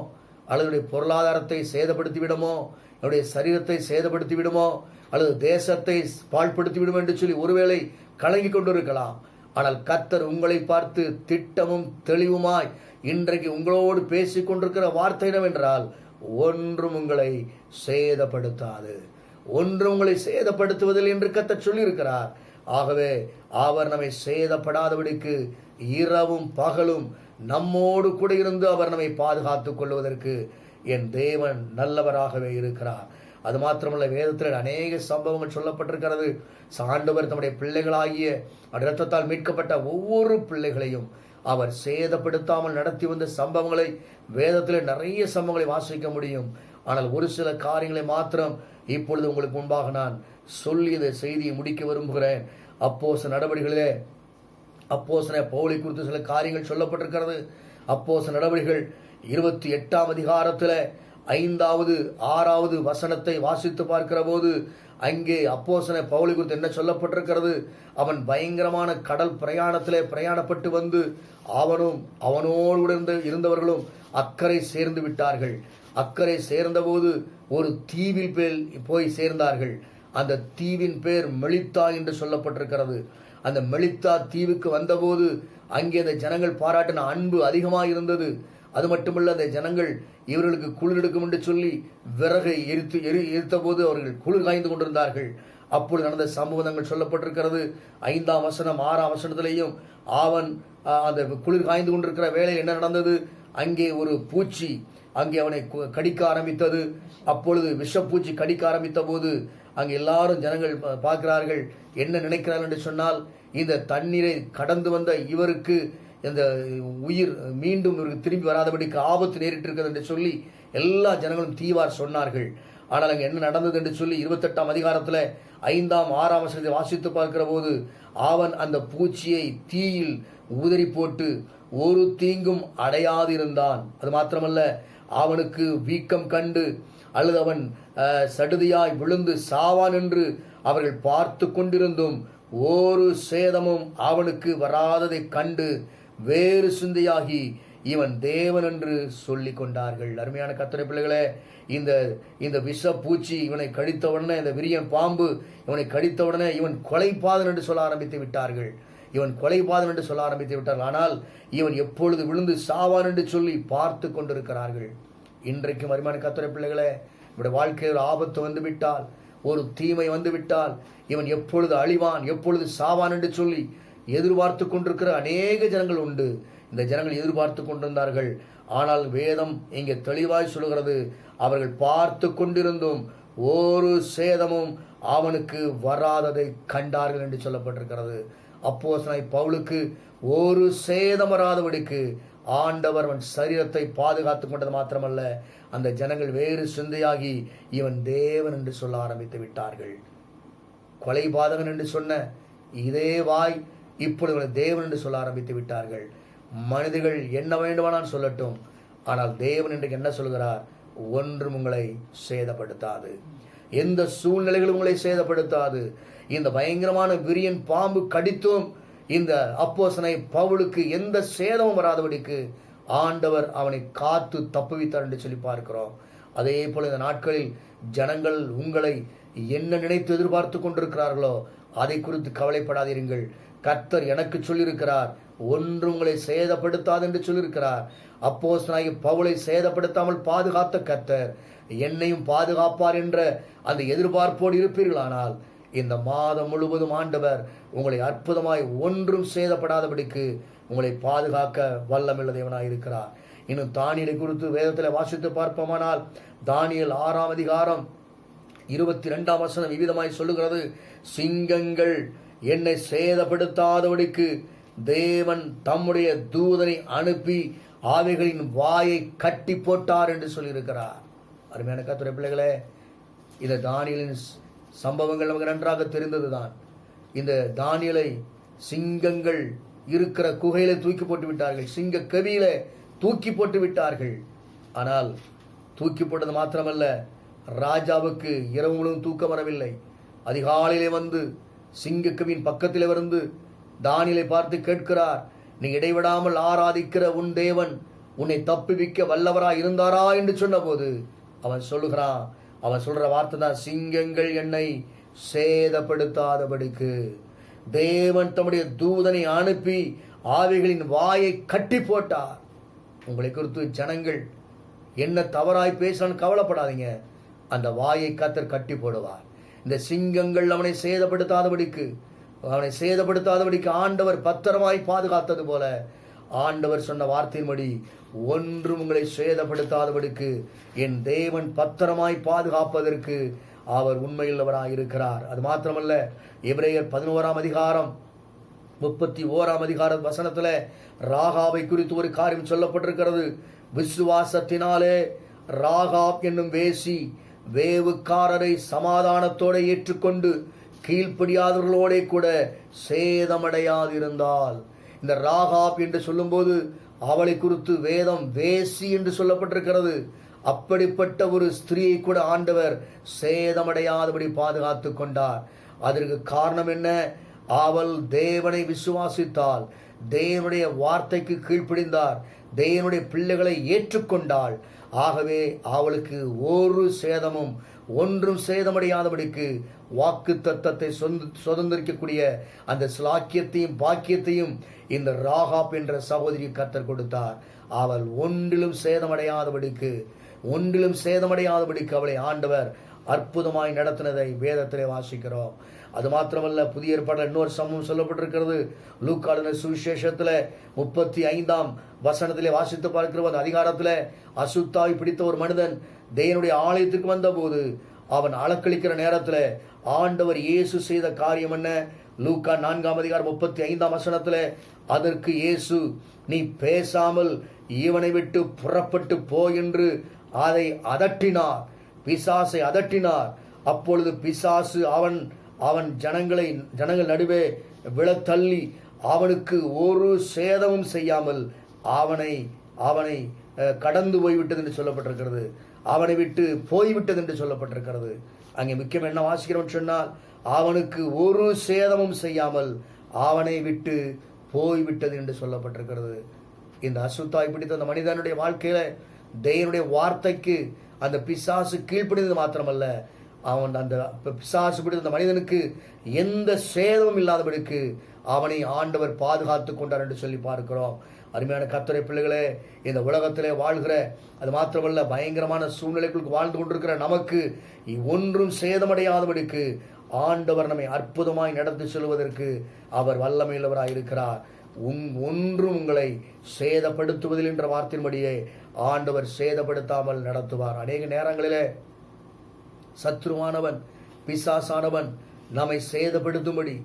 அல்லது பொருளாதாரத்தை சேதப்படுத்தி விடுமோ, என்னுடைய சரீரத்தை சேதப்படுத்தி விடுமோ, அல்லது தேசத்தை பாழ்படுத்தி விடுமோ என்று சொல்லி ஒருவேளை கலங்கி கொண்டிருக்கலாம். ஆனால் கர்த்தர் உங்களை பார்த்து திட்டமும் தெளிவுமாய் இன்றைக்கு உங்களோடு பேசிக் கொண்டிருக்கிற வார்த்தை என்னவென்றால், ஒன்றும் உங்களை சேதப்படுத்தாது, ஒன்றும் உங்களை சேதப்படுத்துவதில்லை என்று கர்த்தர் சொல்லியிருக்கிறார். ஆகவே அவர் நம்மை சேதப்படாதபடிக்கு இரவும் பகலும் நம்மோடு கூட இருந்து அவர் நம்மை பாதுகாத்துக் கொள்வதற்கு என் தேவன் நல்லவராகவே இருக்கிறார். அது மாத்திரமல்ல, வேதத்தில் அநேக சம்பவங்கள் சொல்லப்பட்டிருக்கிறது. ஆண்டவர் தம்முடைய பிள்ளைகளாகிய இரத்தத்தால் மீட்கப்பட்ட ஒவ்வொரு பிள்ளைகளையும் அவர் சேதப்படுத்தாமல் நடத்தி வந்த சம்பவங்களை வேதத்தில் நிறைய சம்பவங்களை வாசிக்க முடியும். ஆனால் ஒரு சில காரியங்களை மாத்திரம் இப்பொழுது உங்களுக்கு முன்பாக நான் சொல்லி இந்த செய்தியை முடிக்க விரும்புகிறேன். அப்போஸ்தலர் நடவடிக்கைகளிலே அப்போஸ்தலனாகிய பவுலை குறித்து சில காரியங்கள் சொல்லப்பட்டிருக்கிறது. அப்போஸ்தலர் நடவடிக்கைகள் 28 5, 6 வசனத்தை வாசித்து பார்க்கிற போது அங்கே அப்போஸ்தலனாகிய பவுலை குறித்து என்ன சொல்லப்பட்டிருக்கிறது? அவன் பயங்கரமான கடல் பிரயாணத்திலே பிரயாணப்பட்டு வந்து அவனோடு இருந்தவர்களும் அக்கறை சேர்ந்து விட்டார்கள். அக்கறை சேர்ந்தபோது ஒரு தீவில் போய் சேர்ந்தார்கள். அந்த தீவின் பேர் மெலித்தா என்று சொல்லப்பட்டிருக்கிறது. அந்த மெலித்தா தீவுக்கு வந்தபோது அங்கே அந்த ஜனங்கள் பாராட்டின அன்பு அதிகமாக இருந்தது. அது மட்டுமல்ல, அந்த ஜனங்கள் இவர்களுக்கு குளிர் எடுக்கும் என்று சொல்லி விறகை எரித்த போது அவர்கள் குளிர் காய்ந்து கொண்டிருந்தார்கள். அப்பொழுது நடந்த சம்பவங்கள் சொல்லப்பட்டிருக்கிறது. 5 வசனம் 6 வசனத்திலேயும் அவன் அந்த குளிர் காய்ந்து கொண்டிருக்கிற வேளையில் என்ன நடந்தது? அங்கே ஒரு பூச்சி அங்கே அவனை கடிக்க ஆரம்பித்தது. அப்பொழுது விஷப்பூச்சி கடிக்க ஆரம்பித்த போது அங்கே எல்லாரும் ஜனங்கள் பார்க்கிறார்கள். என்ன நினைக்கிறார்கள் என்று சொன்னால், இந்த தண்ணீரை கடந்து வந்த இவருக்கு இந்த உயிர் மீண்டும் இவருக்கு திரும்பி வராதபடிக்கு ஆபத்து நேரிட்டு இருக்கிறது என்று சொல்லி எல்லா ஜனங்களும் தீவார் சொன்னார்கள். ஆனால் அங்கே என்ன நடந்தது என்று சொல்லி 28 5, 6 வசனத்தை வாசித்து பார்க்கிற போது அவன் அந்த பூச்சியை தீயில் உதறி போட்டு ஒரு தீங்கும் அடையாது இருந்தான். அது மாத்திரமல்ல, அவனுக்கு வீக்கம் கண்டு அல்லது அவன் சடுதியாய் விழுந்து சாவான் என்று அவர்கள் பார்த்து கொண்டிருந்தும் ஒரு சேதமும் அவனுக்கு வராததை கண்டு வேறு சிந்தையாகி இவன் தேவன் என்று சொல்லி கொண்டார்கள். அருமையான கர்த்தருடைய பிள்ளைகளே, இந்த விஷ பூச்சி இவனை கடித்தவுடனே, இந்த விரியன் பாம்பு இவனை கடித்தவுடனே இவன் கொலைபாதன் என்று சொல்ல ஆரம்பித்து விட்டார்கள். இவன் கொலைபாதன் என்று சொல்ல ஆரம்பித்து விட்டார்கள். ஆனால் இவன் எப்பொழுது விழுந்து சாவான் என்று சொல்லி பார்த்து கொண்டிருக்கிறார்கள். இன்றைக்கும் அருமையான கர்த்தருடைய பிள்ளைகளே, இவருடைய வாழ்க்கையில் ஒரு ஆபத்து வந்துவிட்டால், ஒரு தீமை வந்துவிட்டால், இவன் எப்பொழுது அழிவான், எப்பொழுது சாவான் என்று சொல்லி எதிர்பார்த்து கொண்டிருக்கிற அநேக ஜனங்கள் உண்டு. இந்த ஜனங்கள் எதிர்பார்த்து கொண்டிருந்தார்கள். ஆனால் வேதம் இங்கே தெளிவாய் சொல்கிறது, அவர்கள் பார்த்து கொண்டிருந்தும் ஒரு சேதமும் அவனுக்கு வராததை கண்டார்கள் என்று சொல்லப்பட்டிருக்கிறது. அப்போஸ்தலனாகிய பவுலுக்கு ஒரு சேதம் வராதபடிக்கு ஆண்டவர் அவன் சரீரத்தை பாதுகாத்துக் கொண்டது மாத்திரமல்ல, அந்த ஜனங்கள் வேறு சிந்தையாகி இவன் தேவன் என்று சொல்ல ஆரம்பித்து விட்டார்கள். கொலைபாதகன் என்று சொன்ன இதே வாய் இப்பொழுது தேவன் என்று சொல்ல ஆரம்பித்து விட்டார்கள். மனிதர்கள் என்ன வேண்டுமானால் சொல்லட்டும், ஆனால் தேவன் இன்றைக்கு என்ன சொல்கிறார்? ஒன்றும் உங்களை சேதப்படுத்தாது, எந்த சூழ்நிலைகளும் உங்களை சேதப்படுத்தாது. இந்த பயங்கரமான விரியன் பாம்பு கடித்தும் இந்த அப்போஸ்தலனாகிய பவுலுக்கு எந்த சேதமும் வராதபடிக்கு ஆண்டவர் அவனை காத்து தப்புவித்தார் என்று சொல்லி பார்க்கிறோம். அதே போல இந்த நாட்களில் ஜனங்கள் உங்களை என்ன நினைத்து எதிர்பார்த்து கொண்டிருக்கிறார்களோ அதை குறித்து கவலைப்படாதீர்கள். கர்த்தர் எனக்கு சொல்லியிருக்கிறார், ஒன்றும் உங்களை சேதப்படுத்தாது என்று சொல்லியிருக்கிறார். அப்போஸ்தலனாகிய பவுலை சேதப்படுத்தாமல் பாதுகாத்த கர்த்தர் என்னையும் பாதுகாப்பார் என்ற அந்த எதிர்பார்ப்போடு இருப்பீர்களானால் இந்த மாதம் முழுவதும் ஆண்டவர் உங்களை அற்புதமாய் ஒன்றும் சேதப்படாதபடிக்கு உங்களை பாதுகாக்க வல்லமையுள்ள தேவனாய் இருக்கிறார். இன்னும் தானியேலை குறித்து வேதத்தில் வாசித்து பார்ப்போமானால், தானியேல் 6ஆம் அதிகாரம் 22ஆம் வசனம் விவிதமாய் சொல்லுகிறது, சிங்கங்கள் என்னை சேதப்படுத்தாதபடிக்கு தேவன் தம்முடைய தூதனை அனுப்பி அவைகளின் வாயை கட்டி போட்டார் என்று சொல்லியிருக்கிறார். அருமையான கர்த்தருடைய பிள்ளைகளே, இந்த தானியேலின் சம்பவங்கள் நமக்கு நன்றாக தெரிந்ததுதான். இந்த தானியேலை சிங்கங்கள் இருக்கிற குகையில தூக்கி போட்டு விட்டார்கள், சிங்க கவியில தூக்கி போட்டு விட்டார்கள். ஆனால் தூக்கி போட்டது மாத்திரமல்ல, ராஜாவுக்கு இரவு முழுவதும் தூக்கம் வரவில்லை. அதிகாலையிலே வந்து சிங்கக்கவியின் பக்கத்திலே வந்து தானியேலை பார்த்து கேட்கிறார், நீ இடைவிடாமல் ஆராதிக்கிற உன் தேவன் உன்னை தப்புவிக்க வல்லவராய் இருந்தாரா என்று சொன்னபோது அவன் சொல்லுகிறான், அவன் சொல்ற வார்த்தை தான், சிங்கங்கள் என்னை சேதப்படுத்தாதபடிக்கு தேவன் தம்முடைய தூதனை அனுப்பி ஆவிகளின் வாயை கட்டி போட்டார். உங்களை குறித்து ஜனங்கள் என்ன தவறாய் பேசணும் கவலைப்படாதீங்க, அந்த வாயை கர்த்தர் கட்டி போடுவார். இந்த சிங்கங்கள் அவனை சேதப்படுத்தாதபடிக்கு ஆண்டவர் பத்திரமாய் பாதுகாத்தது போல ஆண்டவர் சொன்ன வார்த்தையின்படி ஒன்றும் உங்களை சேதப்படுத்தாதபடிக்கு என் தேவன் பத்திரமாய் பாதுகாப்பதற்கு அவர் உண்மையுள்ளவராய் இருக்கிறார். அது மாத்திரமல்ல, எபிரேயர் 11ஆம் அதிகாரம் 31ஆம் அதிகார வசனத்துல ராகாவை குறித்து ஒரு காரியம் சொல்லப்பட்டிருக்கிறது. விசுவாசத்தினாலே ராகாப் என்னும் வேசி வேவுக்காரரை சமாதானத்தோடு ஏற்றுக்கொண்டு கீழ்ப்படியாதவர்களோட கூட சேதமடையாதிருந்தால். இந்த ராகாப் என்று சொல்லும்போது அவளை குறித்து வேதம் வேசி என்று சொல்லப்பட்டிருக்கிறது. அப்படிப்பட்ட ஒரு ஸ்திரீயை கூட ஆண்டவர் சேதமடையாதபடி பாதுகாத்து கொண்டார். அதற்கு காரணம் என்ன? அவள் தேவனை விசுவாசித்தாள், தேவனுடைய வார்த்தைக்கு கீழ்ப்படிந்தார், தேவனுடைய பிள்ளைகளை ஏற்றுக்கொண்டாள். ஆகவே அவளுக்கு ஒரு சேதமும் ஒன்றும் சேதமடையாதபடிக்கு வாக்கு தத்தத்தை சுதந்திரிக்கக்கூடிய அந்த ஸ்லாக்கியத்தையும் பாக்கியத்தையும் இந்த ராகாப் என்ற சகோதரி கர்த்தர் கொடுத்தார். அவள் ஒன்றிலும் சேதமடையாதபடிக்கு அவளை ஆண்டவர் அற்புதமாய் நடத்தினதை வேதத்திலே வாசிக்கிறோம். அது மாத்திரமல்ல, புதிய ஏற்பாட்டில் இன்னொரு சம்பவம் சொல்லப்பட்டிருக்கிறது. லூக்கா சுவிசேஷத்துல 35ஆம் வசனத்திலே வாசித்து பார்க்கிற அந்த அதிகாரத்தில் அசுத்தாய் பிடித்த ஒரு மனிதன் தேவனுடைய ஆலயத்துக்கு வந்த போது அவன் அளக்களிக்கிற நேரத்தில் ஆண்டவர் இயேசு செய்த காரியம் என்ன? லூக்கா 4ஆம் அதிகாரம் 35ஆம் வசனத்துல, அதற்கு இயேசு, நீ பேசாமல் இவனை விட்டு புறப்பட்டு போ என்று அதை அதட்டினார், பிசாசை அதட்டினார். அப்பொழுது பிசாசு அவன் ஜனங்கள் நடுவே விழத்தள்ளி அவனுக்கு ஒரு சேதமும் செய்யாமல் அவனை கடந்து போய்விட்டது என்று சொல்லப்பட்டிருக்கிறது. அவனை விட்டு போய்விட்டது என்று சொல்லப்பட்டிருக்கிறது. அங்கே முக்கியம் என்ன வாசிக்கிறோம் சொன்னால், அவனுக்கு ஒரு சேதமும் செய்யாமல் அவனை விட்டு போய்விட்டது என்று சொல்லப்பட்டிருக்கிறது. இந்த அசுத்தாய் பிடித்த அந்த மனிதனுடைய வாழ்க்கையில தேவனுடைய வார்த்தைக்கு அந்த பிசாசு கீழ்ப்படிந்தது மாத்திரமல்ல, அவன் அந்த பிசாசு பிடித்த அந்த மனிதனுக்கு எந்த சேதமும் இல்லாதபடிக்கு அவனை ஆண்டவர் பாதுகாத்து கொண்டார் என்று சொல்லி பார்க்கிறோம். அருமையான கர்த்தருடைய பிள்ளைகளே, இந்த உலகத்திலே வாழ்கிற, அது மாத்திரமல்ல பயங்கரமான சூழ்நிலைகளுக்கு வாழ்ந்து கொண்டிருக்கிற நமக்கு ஒன்றும் சேதமடையாதபடிக்கு ஆண்டவர் நம்மை அற்புதமாய் நடத்தி செல்வதற்கு அவர் வல்லமையுள்ளவராய் இருக்கிறார். ஒன்றும் உங்களை சேதப்படுத்துவதில் என்ற வார்த்தையின்படியே ஆண்டவர் சேதப்படுத்தாமல் நடத்துவார். அநேக நேரங்களிலே சத்ருவானவன், பிசாசானவன் நம்மை சேதப்படுத்தும்படி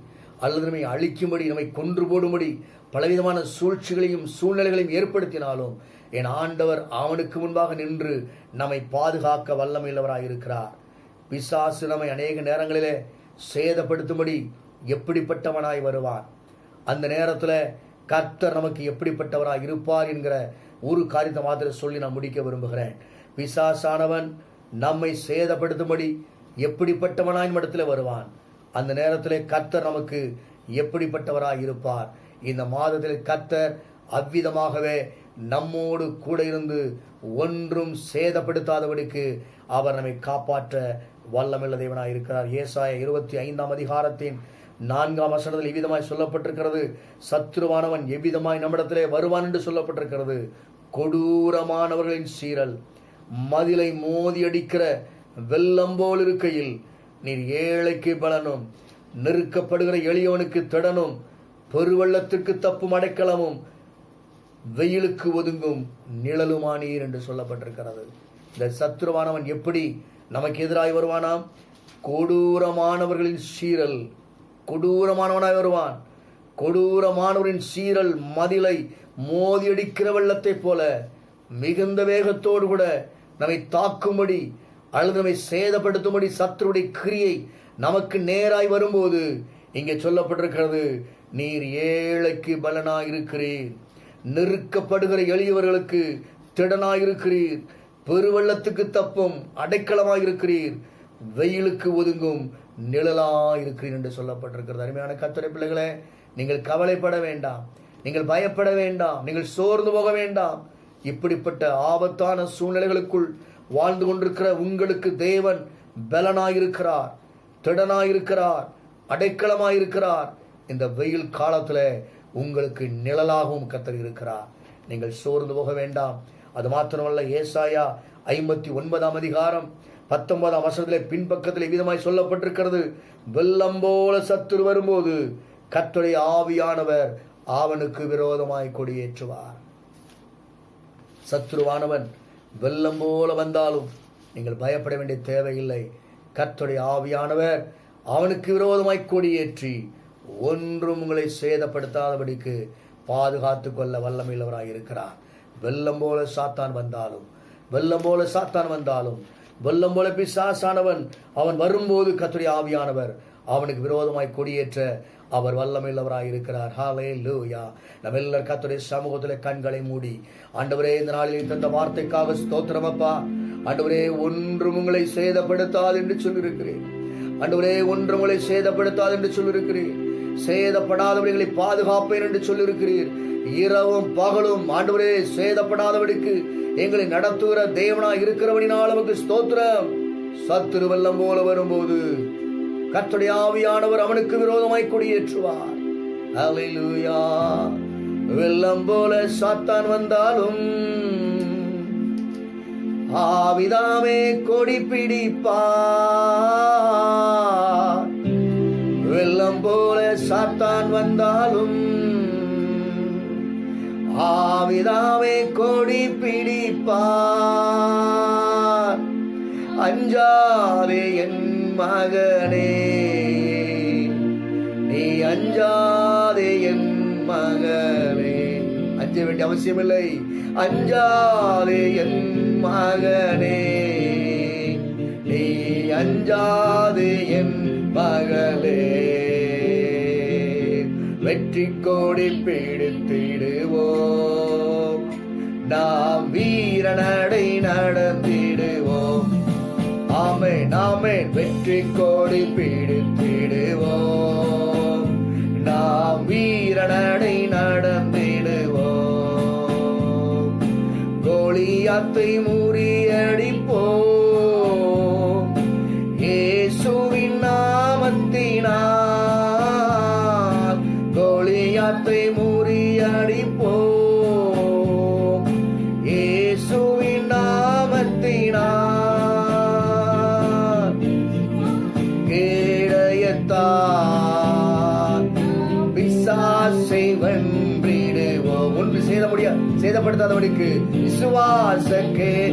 அல்லது நம்மை அழிக்கும்படி, நம்மை கொன்று போடும்படி பலவிதமான சூழ்ச்சிகளையும் சூழ்நிலைகளையும் ஏற்படுத்தினாலும் என் ஆண்டவர் அவனுக்கு முன்பாக நின்று நம்மை பாதுகாக்க வல்லமையுள்ளவராய் இருக்கிறார். பிசாசு நம்மை அநேக நேரங்களிலே சேதப்படுத்தும்படி எப்படிப்பட்டவனாய் வருவான். அந்த நேரத்தில் கர்த்தர் நமக்கு எப்படிப்பட்டவராய் இருப்பார் என்கிற ஒரு காரியத்தை மாத்திரம் சொல்லி நான் முடிக்க விரும்புகிறேன். பிசாசானவன் நம்மை சேதப்படுத்தும்படி எப்படிப்பட்டவனாய் இடத்துல வருவான். அந்த நேரத்தில் கர்த்தர் நமக்கு எப்படிப்பட்டவராய் இருப்பார். இந்த மாதத்தில் கர்த்தர் அவ்விதமாகவே நம்மோடு கூட இருந்து ஒன்றும் சேதப்படுத்தாதபடிக்கு அவர் நம்மை காப்பாற்ற வல்லமையுள்ள தேவனாய் இருக்கிறார். ஏசாயா 25 அதிகாரத்தின் 4ஆம் வசனத்தில் எவ்விதமாய் சொல்லப்பட்டிருக்கிறது. சத்ருவானவன் எவ்விதமாய் நம்மிடத்திலே வருவான் என்று சொல்லப்பட்டிருக்கிறது. கொடூரமானவர்களின் சீரல் மதிலை மோதி அடிக்கிற வெள்ளம் போல் இருக்கையில் நீர் ஏழைக்கு பலனும் நெருக்கப்படுகிற எளியவனுக்கு திடனும் பெருவெள்ளத்திற்கு தப்பும் அடைக்கலமும் வெயிலுக்கு ஒதுங்கும் நிழலுமானீர் என்று சொல்லப்பட்டிருக்கிறது. இந்த சத்ருவானவன் எப்படி நமக்கு எதிராய் வருவானாம்? கொடூரமானவர்களின் சீரல், கொடூரமானவனாய் வருவான். கொடூரமானவரின் சீரல் மதிலை மோதியடிக்கிற வெள்ளத்தை போல மிகுந்த வேகத்தோடு கூட நம்மை தாக்கும்படி அல்லது நம்மை சேதப்படுத்தும்படி சத்துருடைய கிரியை நமக்கு நேராய் வரும்போது இங்கே சொல்லப்பட்டிருக்கிறது, நீர் ஏழைக்கு பலனாயிருக்கிறீர், நெருக்கப்படுகிற எளியவர்களுக்கு திடனாயிருக்கிறீர், பெருவெள்ளத்துக்கு தப்பும் அடைக்கலமாயிருக்கிறீர், வெயிலுக்கு ஒதுங்கும் நிழலாயிருக்கிறீர் என்று சொல்லப்பட்டிருக்கிறது. அருமையான கர்த்தருடைய பிள்ளைகளே, நீங்கள் கவலைப்பட வேண்டாம், நீங்கள் பயப்பட வேண்டாம், நீங்கள் சோர்ந்து போக வேண்டாம். இப்படிப்பட்ட ஆபத்தான சூழ்நிலைகளுக்குள் வாழ்ந்து கொண்டிருக்கிற உங்களுக்கு தேவன் பலனாயிருக்கிறார், திடனாயிருக்கிறார், அடைக்கலமாயிருக்கிறார். இந்த வெயில் காலத்துல உங்களுக்கு நிழலாகவும் கர்த்தர் இருக்கிறார். நீங்கள் சோர்ந்து போக வேண்டாம். அது மாத்திரமல்ல, ஏசாயா 59 அதிகாரம் 19 வசனத்திலே பின்பக்கத்தில் விதமாய் சொல்லப்பட்டிருக்கிறது, வெள்ளம் போல சத்துரு வரும்போது கர்த்தருடைய ஆவியானவர் அவனுக்கு விரோதமாய் கொடியேற்றுவார். சத்துருவானவன் வெள்ளம் போல வந்தாலும் நீங்கள் பயப்பட வேண்டிய தேவையில்லை. கர்த்தருடைய ஆவியானவர் அவனுக்கு விரோதமாய் கொடியேற்றி ஒன்றும் உங்களை சேதப்படுத்தாதபடிக்கு பாதுகாத்து கொள்ள வல்லமையுள்ளவராய் இருக்கிறார். வெள்ளம் போல சாத்தான் வந்தாலும், வெள்ளம் போல சாத்தான் வந்தாலும், வெள்ளம் போல பிசாசானவன் அவன் வரும்போது கர்த்தருடைய ஆவியானவர் அவனுக்கு விரோதமாய் கொடியேற்ற அவர் வல்லமையுள்ளவராய் இருக்கிறார். ஹல்லேலூயா. நம்ம எல்லாரும் கர்த்தருடைய சமூகத்திலே கண்களை மூடி, ஆண்டவரே இந்த நாளில் தந்த வார்த்தைக்காக ஸ்தோத்திரம் அப்பா. ஆண்டவரே, ஒன்றும் உங்களை சேதப்படுத்தாது என்று சொல்லியிருக்கிறேன். ஆண்டவரே, ஒன்றும் உங்களை சேதப்படுத்தாது என்று சொல்லியிருக்கிறேன். சேதப்படாதவர்களை பாதுகாப்பேன் என்று சொல்லியிருக்கிறீர். இரவும் பகலும் ஆண்டவரே சேதப்படாதபடிக்கு எங்களை நடத்துகிற தேவனாய் இருக்கிறவனினால் நமக்கு ஸ்தோத்திரம். சத்துரு வெள்ளம் போல வரும்போது கர்த்தருடைய ஆவியானவர் அவனுக்கு விரோதமாய் கொடியேற்றுவார். ஹல்லேலூயா. வெள்ளம் போல சாத்தான் வந்தாலும் ஆவிதாமே கொடி பிடிப்பார். வெள்ளம் போல சாத்தான் வந்தாலும் ஆவிதாமே கொடி பிடிப்பார். அஞ்சாதே என் மகனே, நீ அஞ்சாதே என் மகனே. அஞ்ச வேண்டிய அவசியமில்லை. அஞ்சாதே என் மகனே, நீ அஞ்சாதே என் மகளே. வெற்றி கோடி பிடித்திடுவோம், நாம் வீரநடை நடந்திடுவோம். ஆமென், ஆமென். வெற்றி கோடி பிடித்திடுவோம், நாம் வீரநடை நடந்திடுவோம். கோலியாத்தை முறியடிப்போம், சேதப்படுத்தாதபடிக்கு விசுவாச கேடயத்தால்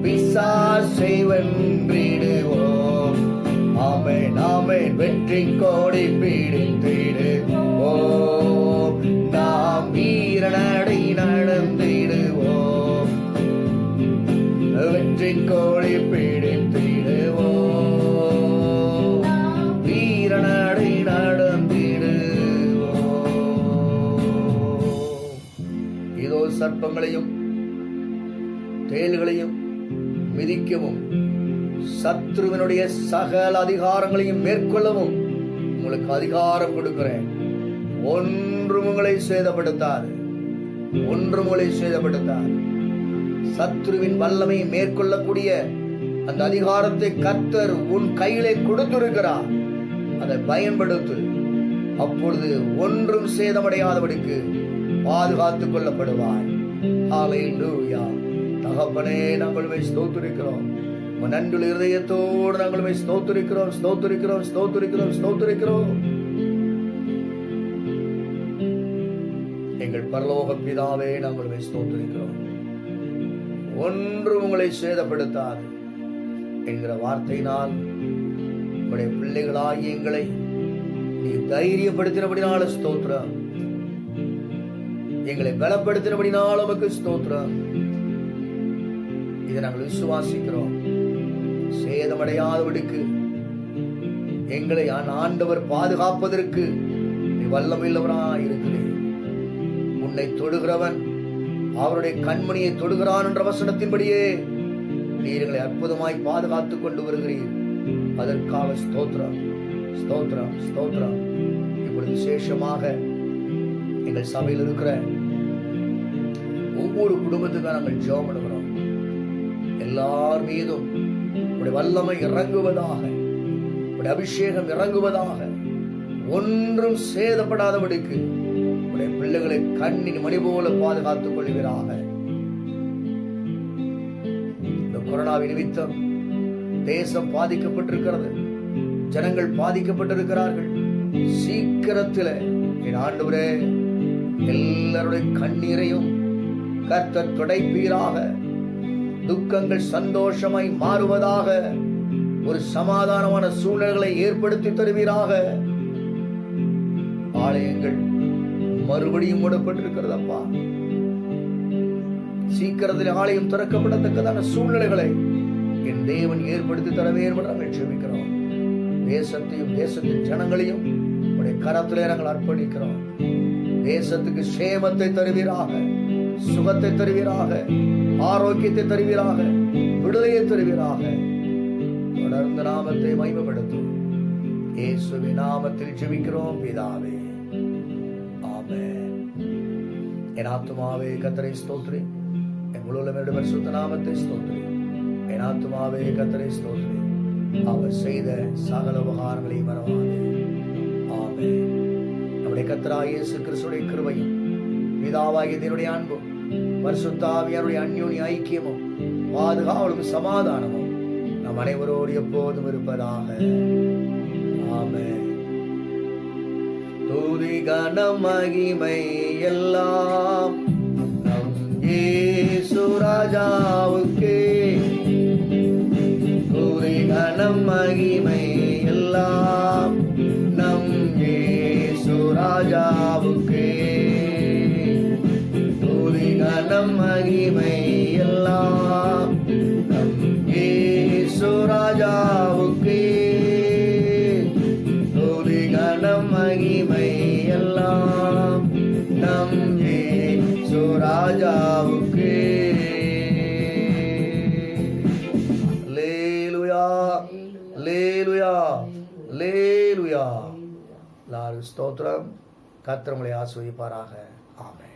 பிசாசை வென்றிடுவோம். ஆமென் ஆமென். வெற்றி கோடி பிடித்திடுவோம். நாம் வீரநடை நடந்திடுவோம். வெற்றி கோடி பிடித்திடுவோம். வீரநடை நடந்திடுவோம். இதோ சர்ப்பங்களையும் தேள்களையும் மிதிக்கவும் சத்ருவினுடைய சகல அதிகாரங்களையும் மேற்கொள்ளவும் உங்களுக்கு அதிகாரம் கொடுக்கிறேன். ஒன்றும் உங்களை சேதப்படுத்தாது. ஒன்றும் உங்களை சேதப்படுத்தாது. சத்ருவின் வல்லமை மேற்கொள்ளக்கூடிய அந்த அதிகாரத்தை கர்த்தர் உன் கையிலே கொடுத்திருக்கிறார். அதை பயன்படுத்து. அப்பொழுது ஒன்றும் சேதமடையாதபடிக்கு பாதுகாத்துக் கொள்ளப்படுவார். ஹல்லேலூயா. தகப்பனே, நாங்கள் உம்மை ஸ்தோத்திரிக்கிறோம். நன்றியுள்ள இருதயத்தோடு நாங்கள் உம்மை ஸ்தோத்திரிக்கிறோம், ஸ்தோத்திரிக்கிறோம், ஸ்தோத்திரிக்கிறோம், ஸ்தோத்திரிக்கிறோம். எங்கள் பரலோக பிதாவே, நாங்கள் உம்மை ஸ்தோத்திரிக்கிறோம். ஒன்று உங்களை சேதப்படுத்தாது என்கிற வார்த்தையினால் உங்களுடைய பிள்ளைகளாகி எங்களை நீ தைரியப்படுத்தினபடினால ஸ்தோத்திரம். எங்களை பலப்படுத்தினபடினால உமக்கு ஸ்தோத்திரம். இதை நாங்கள் விசுவாசிக்கிறோம். சேதமடையாதபடிக்கு எங்களை ஆண்டவர் பாதுகாப்பதற்கு நீ வல்லமையுள்ளவராய் இருக்கிறேன். உன்னை தொடுகிறவன் அவருடைய கண்மணியை தொடுகிறான் என்ற வசனத்தின்படியே நீர் எங்களை அற்புதமாய் பாதுகாத்துக் கொண்டு வருகிறீர். அதற்காக ஸ்தோத்திரம், ஸ்தோத்திரம், ஸ்தோத்திரம். இப்பொழுது விசேஷமாக எங்கள் சபையில் இருக்கிற ஒவ்வொரு குடும்பத்துக்காக நாங்கள் ஜெபம் பண்ணுகிறோம். எல்லார் மீதும் உடைய வல்லமை இறங்குவதாக, உடைய அபிஷேகம் இறங்குவதாக. ஒன்றும் சேதப்படாதபடிக்கு உடைய பிள்ளைகளை கண்ணின் மணி போல பாதுகாத்துக் கொள்வீராக. இந்த கொரோனாவின் நிமித்தம் தேசம் பாதிக்கப்பட்டிருக்கிறது. ஜனங்கள் பாதிக்கப்பட்டிருக்கிறார்கள். சீக்கிரத்தில் என் ஆண்டவரே எல்லாருடைய கண்ணீரையும் கர்த்தர் துடைப்பீராக. துக்கங்கள் சந்தோஷமாய் மாறுவதாக. ஒரு சமாதானமான சூழ்நிலைகளை ஏற்படுத்தி தருவீராக. ஆலயங்கள் மறுபடியும் மூடப்பட்டிருக்கிறதப்பா. சீக்கிரத்தில் ஆலயம் திறக்கப்படத்தக்கதான சூழ்நிலைகளை என் தேவன் ஏற்படுத்தி தரவே என்று நாங்கள் ஜெபிக்கிறோம். தேசத்தையும் தேசத்தின் ஜனங்களையும் உடைய கரத்திலே நாங்கள் அர்ப்பணிக்கிறோம். தேசத்துக்கு சேமத்தை தருவீராக, சுகத்தை தருவீராக, ஆரோக்கியத்தை தருவீராக, விடுதலையை தருவீராக. தொடர்ந்து நாமத்தை மகிமைப்படுத்தும் இயேசுவின் நாமத்தில் ஜெபிக்கிறோம் பிதாவே, ஆமென். என் ஆத்துமாவே கர்த்தரை ஸ்தோத்திரி, என் முழு உள்ளமையோடு பரிசுத்த நாமத்தை ஸ்தோத்திரி. என் ஆத்துமாவே கர்த்தரை ஸ்தோத்திரி, அவர் செய்த சகல உபகாரங்களையும் மறவாதே. ஆமென். நம்முடைய கர்த்தராகிய இயேசு கிறிஸ்துவின் கிருபையும் பிதாவாகிய தேவனுடைய அன்பும் பரிசுத்த ஆவியானவருடைய அந்யோன்ய ஐக்கியமும் பாதுகாவலும் சமாதானமும் நம் அனைவரோடு எப்போதும் இருப்பதாக. ஆமென். துதி கனம் மகிமை எல்லாம் நம் இயேசு ராஜாவுக்கே. துதி கனம் மகிமை எல்லாம் நம் இயேசு ராஜாவுக்கே. துதி கனம் மகிமை எல்லாம் நம் இயேசு ராஜாவுக்கே. துதி கனம் மகிமை எல்லாம் நம் இயேசு ராஜாவுக்கே. அல்லேலூயா, அல்லேலூயா, அல்லேலூயா. எல்லாரும் ஸ்தோத்திரம். கர்த்தர் உங்களை ஆசீர்வதிப்பாராக. ஆமென்.